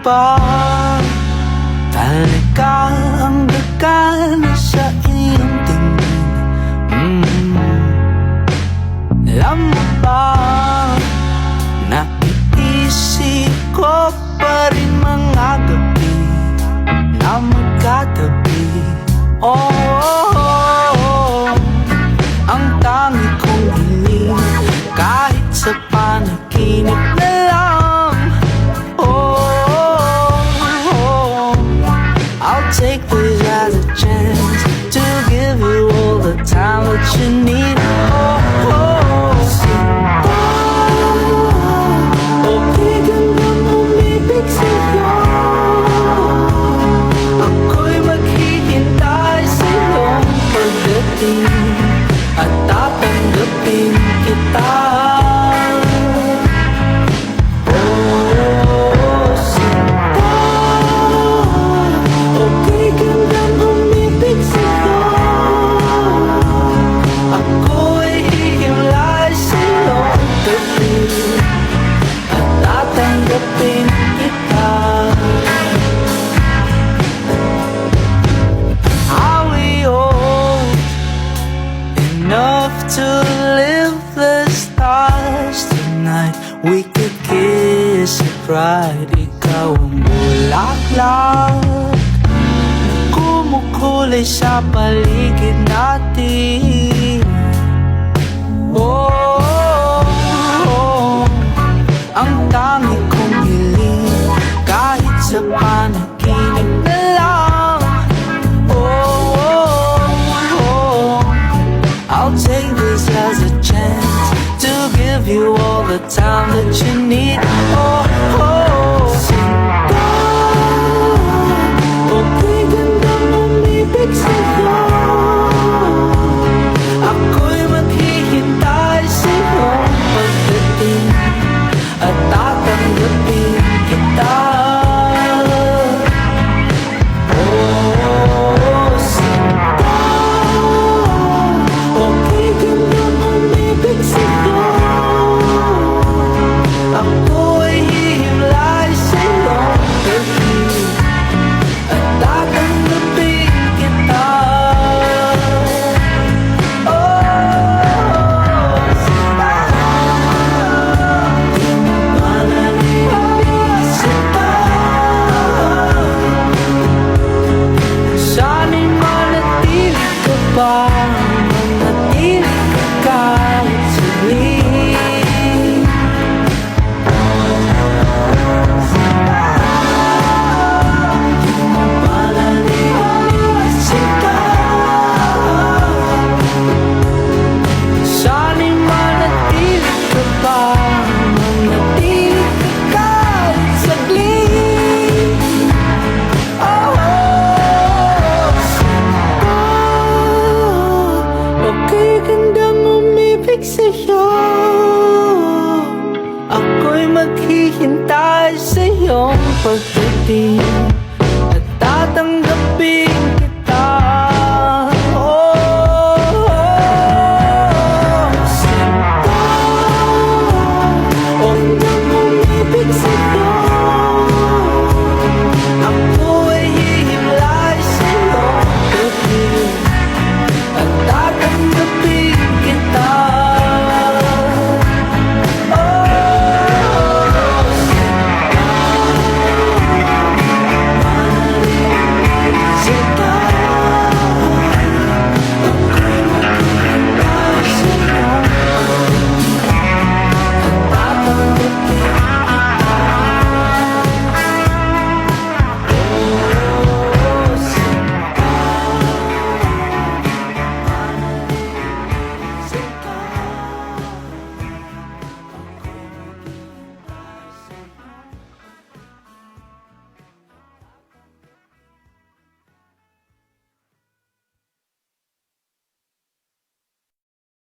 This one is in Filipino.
ba talaga ang gagana sa iyong tingin? Alam mo ba, naiisip ko pa rin mga gabi na magkatabi. Ang tangi kong hiling kahit sa panaginip na lang. I'll take this as a chance to give you all the time that you need. Okay gandang umibig sa'yo, ako'y maghihintay sa iyong pagdating at tatanggapin kita. To live the stars tonight, we could kiss it right. Ikaw ang bulaklak na kumukulay sa paligid natin. Ang tangi kong hiling kahit sa panaginip na lang. I'll take this as a chance to give you all the time that you need. Sinta, okay gandang umibig sa'yo, ako'y maghihintay sa iyong pagdating at tatanggapin kita. Ako'y maghihintay sa iyong pagdating